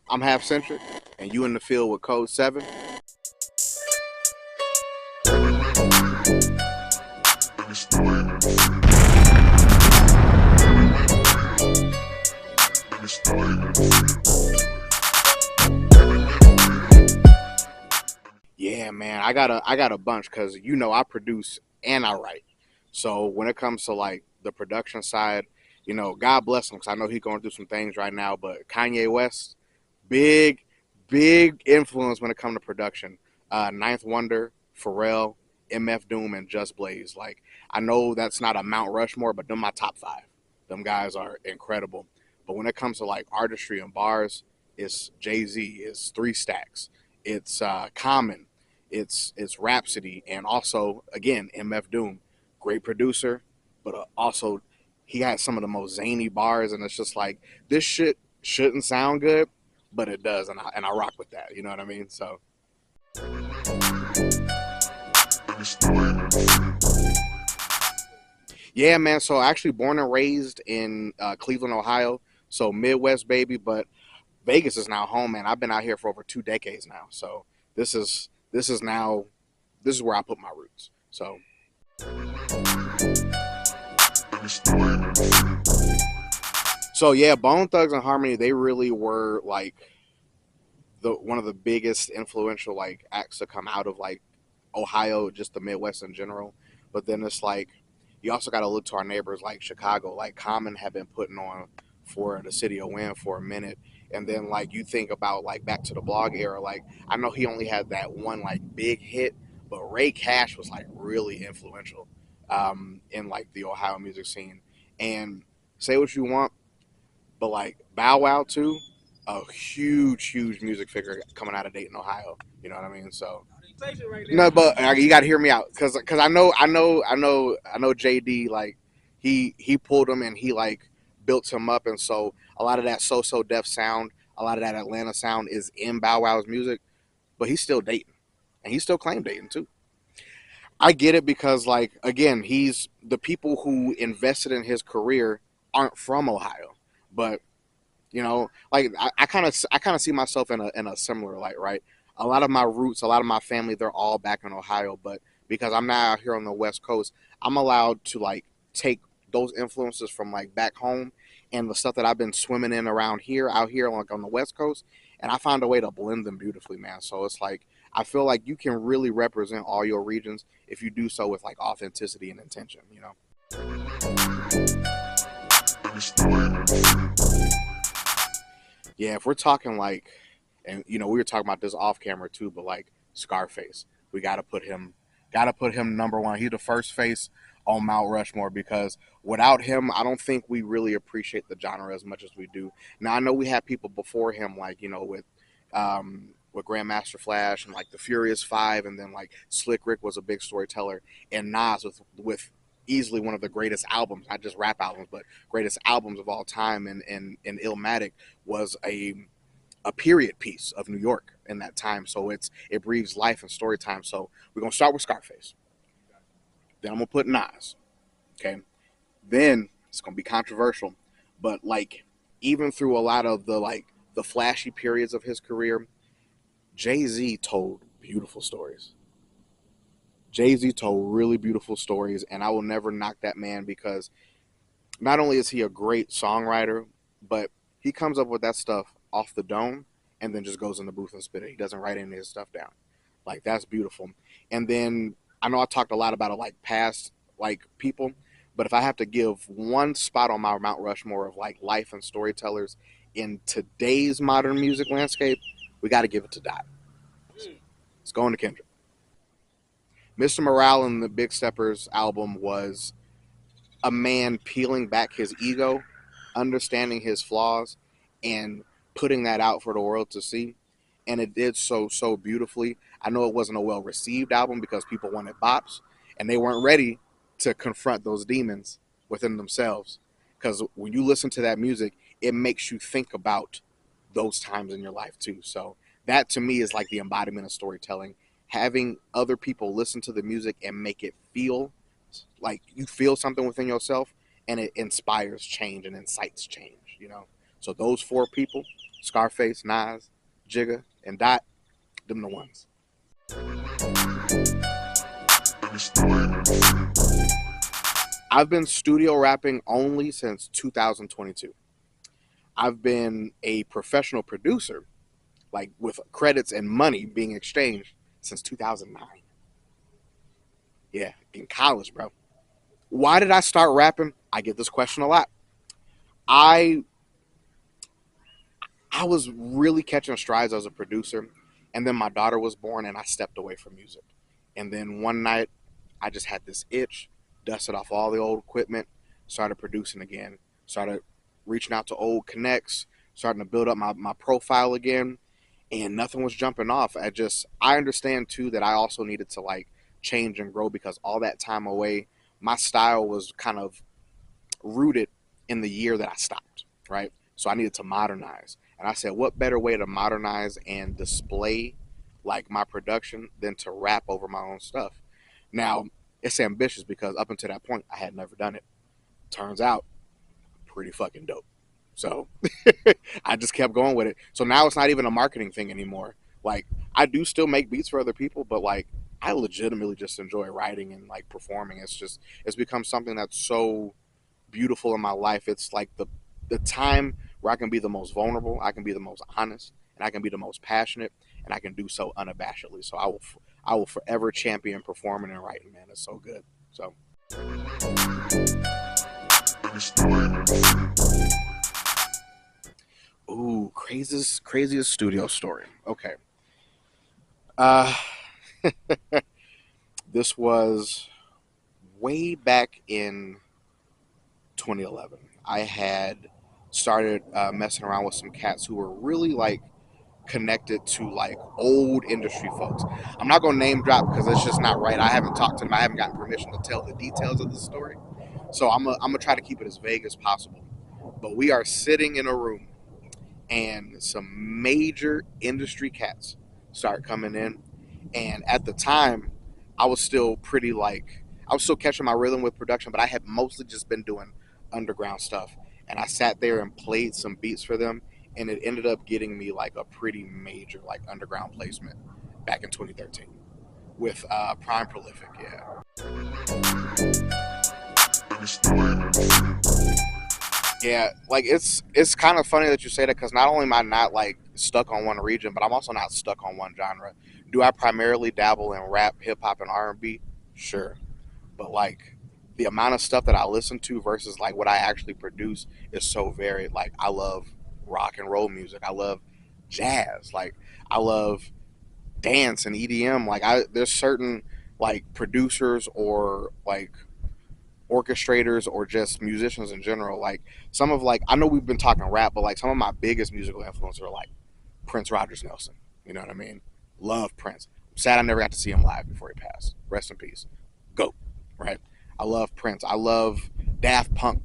I'm Half-Centric, and you in the field with Code 7. Yeah, man, I got a bunch because I produce and I write. So when it comes to like the production side, God bless him because I know he's going through some things right now. But Kanye West, big, big influence when it comes to production. Ninth Wonder, Pharrell, MF Doom, and Just Blaze. Like I know that's not a Mount Rushmore, but them my top five. Them guys are incredible. But when it comes to like artistry and bars, it's Jay Z, it's Three Stacks, it's Common, it's Rhapsody, and also again MF Doom, great producer, but also he has some of the most zany bars, and it's just like this shit shouldn't sound good, but it does, and I rock with that. You know what I mean? So yeah, man. So actually born and raised in Cleveland, Ohio. So Midwest baby, but Vegas is now home, man. I've been out here for over 2 decades now. So this is where I put my roots. So yeah, Bone Thugs and Harmony, they really were like the one of the biggest influential like acts to come out of like Ohio, just the Midwest in general. But then it's like you also got to look to our neighbors like Chicago. Like Common have been putting on for the city of Wynn for a minute, and then like you think about like back to the blog era. Like I know he only had that one like big hit, but Ray Cash was like really influential in like the Ohio music scene. And say what you want, but like Bow Wow too, a huge, huge music figure coming out of Dayton, Ohio. You know what I mean? So no, but you got to hear me out because I know JD like he pulled him and he like built him up, and so a lot of that so def sound, a lot of that Atlanta sound is in Bow Wow's music, but he's still Dayton and he still claimed Dayton too. I get it because like again, he's the people who invested in his career aren't from Ohio, but like I kind of see myself in a similar light, right? A lot of my roots, a lot of my family, they're all back in Ohio, but because I'm now out here on the West Coast, I'm allowed to like take those influences from like back home and the stuff that I've been swimming in around here, out here like on the West Coast, and I find a way to blend them beautifully, man. So it's like I feel like you can really represent all your regions if you do so with like authenticity and intention. Yeah, if we're talking like, and we were talking about this off camera too, but like Scarface, we got to put him number one. He's the first face on Mount Rushmore because without him, I don't think we really appreciate the genre as much as we do. Now I know we had people before him, like with Grandmaster Flash and like the Furious Five, and then like Slick Rick was a big storyteller, and Nas with easily one of the greatest albums, not just rap albums, but greatest albums of all time, and Illmatic was a period piece of New York in that time. So it breathes life and story time. So we're gonna start with Scarface. Then I'm gonna put Nas. Okay. Then it's gonna be controversial, but like even through a lot of the flashy periods of his career, Jay Z told beautiful stories. Jay Z told really beautiful stories, and I will never knock that man because not only is he a great songwriter, but he comes up with that stuff off the dome and then just goes in the booth and spit it. He doesn't write any of his stuff down. Like that's beautiful. And then I know I talked a lot about like past like people, but if I have to give one spot on my Mount Rushmore of like life and storytellers in today's modern music landscape, we got to give it to Dot. It's going to Kendrick. Mr. Morale and the Big Steppers album was a man peeling back his ego, understanding his flaws, and putting that out for the world to see. And it did so beautifully. I know it wasn't a well received album because people wanted bops and they weren't ready to confront those demons within themselves. Because when you listen to that music, it makes you think about those times in your life too. So that to me is like the embodiment of storytelling. Having other people listen to the music and make it feel like you feel something within yourself, and it inspires change and incites change. So those four people, Scarface, Nas, Jigga, and Dot, them the ones. I've been studio rapping only since 2022. I've been a professional producer, like with credits and money being exchanged, since 2009. Yeah, in college, bro. Why did I start rapping? I get this question a lot. I I was really catching strides as a producer, and then my daughter was born, and I stepped away from music. And then one night, I just had this itch, dusted off all the old equipment, started producing again, started reaching out to old connects, starting to build up my profile again, and nothing was jumping off. I understand too that I also needed to like change and grow because all that time away, my style was kind of rooted in the year that I stopped, right? So I needed to modernize. And I said, what better way to modernize and display like my production than to rap over my own stuff? Now, it's ambitious because up until that point, I had never done it. Turns out, pretty fucking dope. So I just kept going with it. So now it's not even a marketing thing anymore. Like, I do still make beats for other people, but like, I legitimately just enjoy writing and like performing. It's become something that's so beautiful in my life. It's like the time where I can be the most vulnerable, I can be the most honest, and I can be the most passionate, and I can do so unabashedly. So I will forever champion performing and writing. Man, it's so good. So. Ooh, craziest studio story. Okay. Uh, this was way back in 2011. I had started messing around with some cats who were really like connected to like old industry folks. I'm not gonna name drop because it's just not right. I haven't talked to them. I haven't gotten permission to tell the details of the story. So I'm gonna try to keep it as vague as possible. But we are sitting in a room and some major industry cats start coming in. And at the time, I was still pretty like, I was still catching my rhythm with production, but I had mostly just been doing underground stuff. And I sat there and played some beats for them, and it ended up getting me like a pretty major like underground placement back in 2013 with Prime Prolific. Yeah, like it's kind of funny that you say that because not only am I not like stuck on one region, but I'm also not stuck on one genre. Do I primarily dabble in rap, hip hop, and R&B? Sure, but like the amount of stuff that I listen to versus like what I actually produce is so varied. Like I love rock and roll music. I love jazz. Like I love dance and EDM. Like I there's certain like producers or like orchestrators or just musicians in general. Like some of like I know we've been talking rap, but like some of my biggest musical influences are like Prince Rogers Nelson. You know what I mean? Love Prince. I'm sad I never got to see him live before he passed. Rest in peace. Go. Right? I love Prince. I love Daft Punk.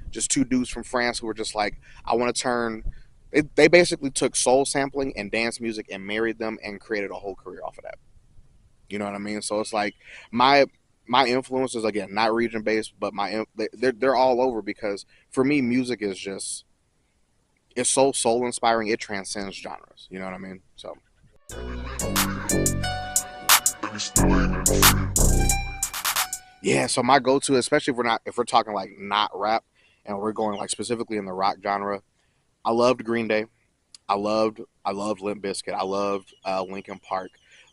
Just two dudes from France who were just like, I want to turn. They basically took soul sampling and dance music and married them and created a whole career off of that. You know what I mean? So it's like my my influences again, not region based, but they're all over because for me, music is just it's so soul inspiring. It transcends genres. You know what I mean? So. Yeah, so my go-to, especially if we're talking like not rap, and we're going like specifically in the rock genre, I loved Green Day. I loved Limp Bizkit. I loved Linkin Park.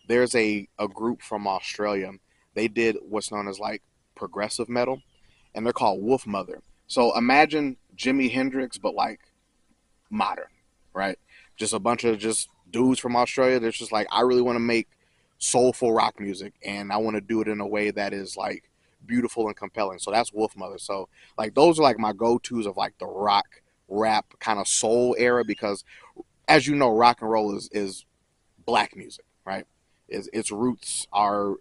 There's a group from Australia. They did what's known as like progressive metal, and they're called Wolf Mother. So imagine Jimi Hendrix, but like modern, right? Just a bunch of just dudes from Australia. That's just like I really want to make soulful rock music, and I want to do it in a way that is like beautiful and compelling. So that's Wolf Mother. So like those are like my go tos of like the rock rap kind of soul era because as you know, rock and roll is black music, right? Its roots are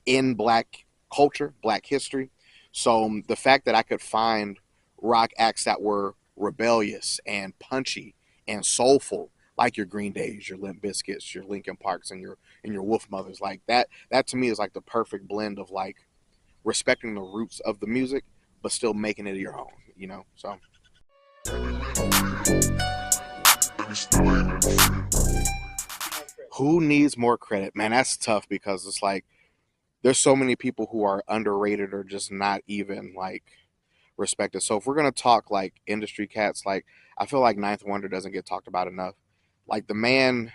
in black culture, black history. So the fact that I could find rock acts that were rebellious and punchy and soulful, like your Green Days, your Limp Bizkits, your Linkin Parks, and your Wolf Mothers, like that to me is like the perfect blend of like respecting the roots of the music, but still making it your own, you know. So Who needs more credit? Man, that's tough because it's like there's so many people who are underrated or just not even like respected. So if we're gonna talk like industry cats, like I feel like Ninth Wonder doesn't get talked about enough. Like the man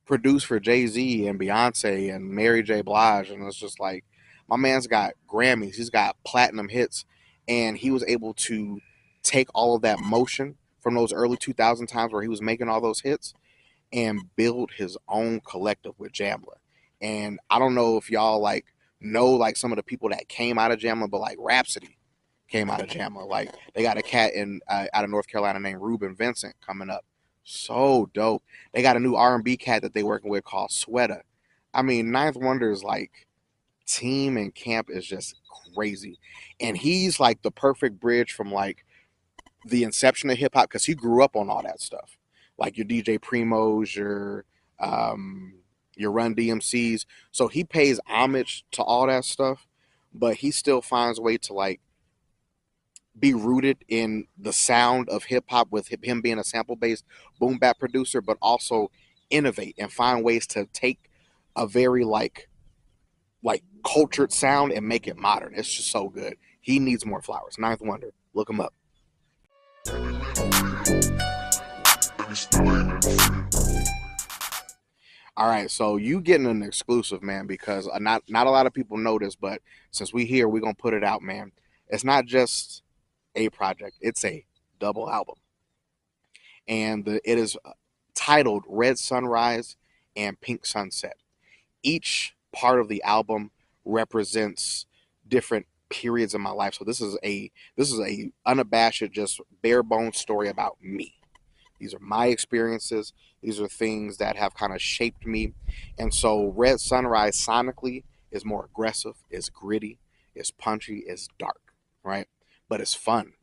produced for Jay Z and Beyonce and Mary J. Blige, and it's just like my man's got Grammys, he's got platinum hits, and he was able to take all of that motion from those early 2000 times where he was making all those hits and build his own collective with Jamla. And I don't know if y'all like know like some of the people that came out of Jamla, but like Rhapsody came out of Jamla. Like they got a cat in out of North Carolina named Ruben Vincent coming up. So dope. They got a new R&B cat that they working with called Sweater. I mean, Ninth Wonder's like team and camp is just crazy. And he's like the perfect bridge from like the inception of hip hop because he grew up on all that stuff, like your DJ Primos, your Run DMCs. So he pays homage to all that stuff, but he still finds a way to like be rooted in the sound of hip hop with him being a sample based boom bap producer, but also innovate and find ways to take a very like cultured sound and make it modern. It's just so good. He needs more flowers. Ninth Wonder, look him up. All right, so you getting an exclusive, man, because not a lot of people know this, but since we here, we're gonna put it out, man. It's not just a project; it's a double album, and it is titled Red Sunrise and Pink Sunset. Each part of the album represents different periods of my life. So this is a unabashed, just bare bones story about me. These are my experiences. These are things that have kind of shaped me. And so Red Sunrise sonically is more aggressive, it's gritty, it's punchy, it's dark, right? But it's fun.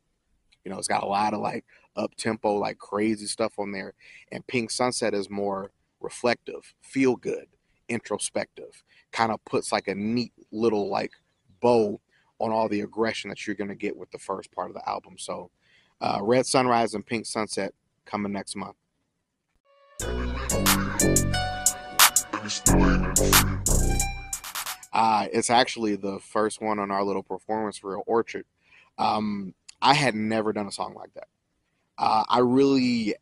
You know, it's got a lot of like up tempo, like crazy stuff on there. And Pink Sunset is more reflective, feel good, introspective, kind of puts like a neat little like bow on all the aggression that you're going to get with the first part of the album. So Red Sunrise and Pink Sunset coming next month. It's actually the first one on our little performance for Orchard. I had never done a song like that. I really,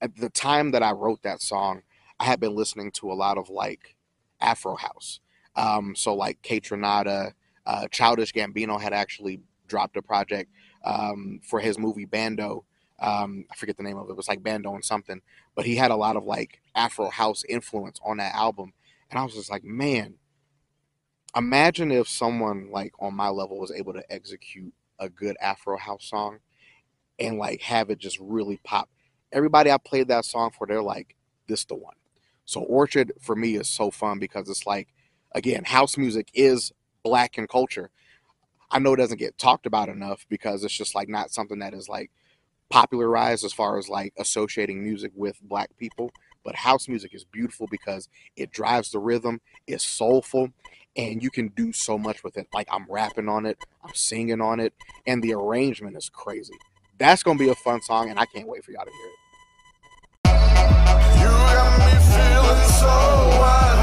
at the time that I wrote that song, I had been listening to a lot of like Afro house. So like K Tronada, Childish Gambino had actually dropped a project for his movie Bando. I forget the name of it. It was like Bando and something, but he had a lot of like Afro house influence on that album. And I was just like, man, imagine if someone like on my level was able to execute a good Afro house song and like have it just really pop. Everybody I played that song for, they're like, this the one. So Orchard for me is so fun because it's like, again, house music is black in culture. I know it doesn't get talked about enough because it's just like not something that is like popularized as far as like associating music with black people. But house music is beautiful because it drives the rhythm, it's soulful, and you can do so much with it. Like I'm rapping on it, I'm singing on it, and the arrangement is crazy. That's gonna be a fun song, and I can't wait for y'all to hear it. You got me feeling so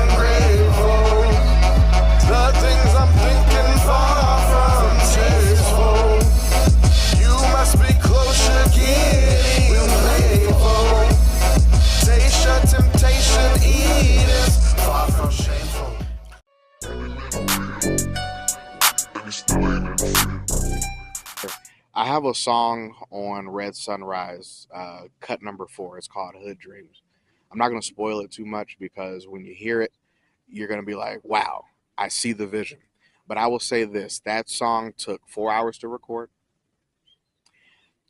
ungrateful. The things I'm thinking far from tasteful. You must be close, you're getting playful. Taste your temptation, eat is far from shameful. I have a song on Red Sunrise, cut number 4. It's called Hood Dreams. I'm not going to spoil it too much because when you hear it, you're going to be like, wow, I see the vision. But I will say this, that song took 4 hours to record,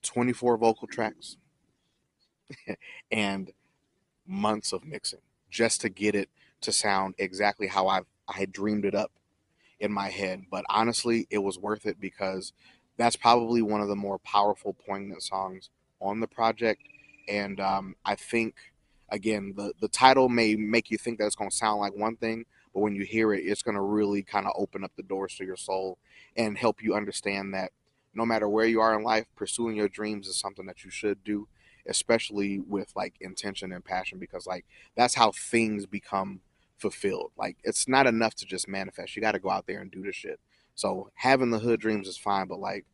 24 vocal tracks, and months of mixing just to get it to sound exactly how I had dreamed it up in my head. But honestly, it was worth it because that's probably one of the more powerful, poignant songs on the project. And I think, again, the title may make you think that it's going to sound like one thing, but when you hear it, it's going to really kind of open up the doors to your soul and help you understand that no matter where you are in life, pursuing your dreams is something that you should do. especially with like intention and passion, because like that's how things become fulfilled. Like it's not enough to just manifest. You got to go out there and do the shit. So having the hood dreams is fine, but like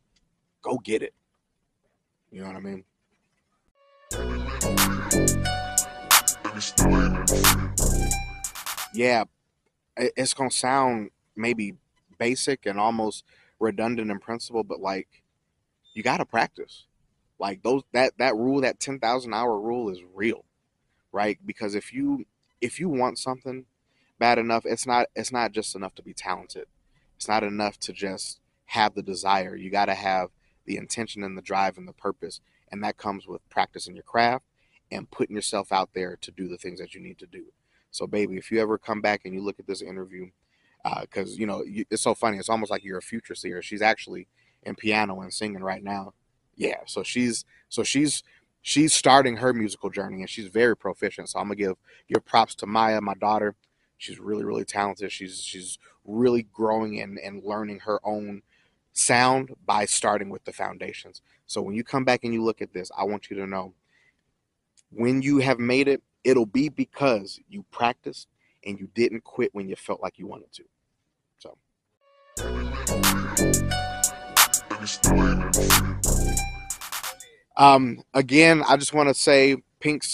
go get it. You know what I mean? Yeah, it's gonna sound maybe basic and almost redundant in principle, but like you gotta practice. Like those that rule, that 10,000 hour rule is real, right? Because if you want something bad enough, it's not just enough to be talented. It's not enough to just have the desire. You gotta have the intention and the drive and the purpose, and that comes with practicing your craft and putting yourself out there to do the things that you need to do. So, baby, if you ever come back and you look at this interview, because it's so funny. It's almost like you're a future seer. She's actually in piano and singing right now. Yeah, so she's starting her musical journey and she's very proficient. So I'm gonna give props to Maya, my daughter. She's really really talented. She's really growing and learning her own sound by starting with the foundations. So when you come back and you look at this, I want you to know when you have made it, it'll be because you practiced and you didn't quit when you felt like you wanted to. So again, I just want to say Pink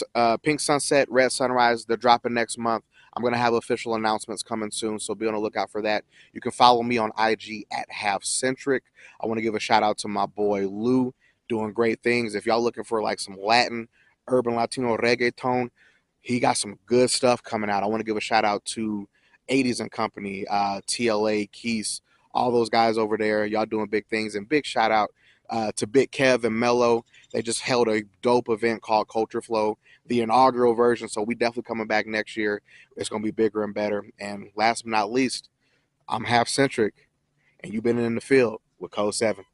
Sunset, Red Sunrise, they're dropping next month. I'm going to have official announcements coming soon, so be on the lookout for that. You can follow me on IG at Half-Centric. I want to give a shout out to my boy Lou, doing great things. If y'all looking for like some Latin, urban Latino reggaeton, he got some good stuff coming out. I want to give a shout out to 80s and Company, TLA, Keys, all those guys over there. Y'all doing big things. And big shout out to Big Kev and Mello. They just held a dope event called Culture Flow, the inaugural version. So we definitely coming back next year. It's going to be bigger and better. And last but not least, I'm Half-Centric, and you've been in the field with Code 7.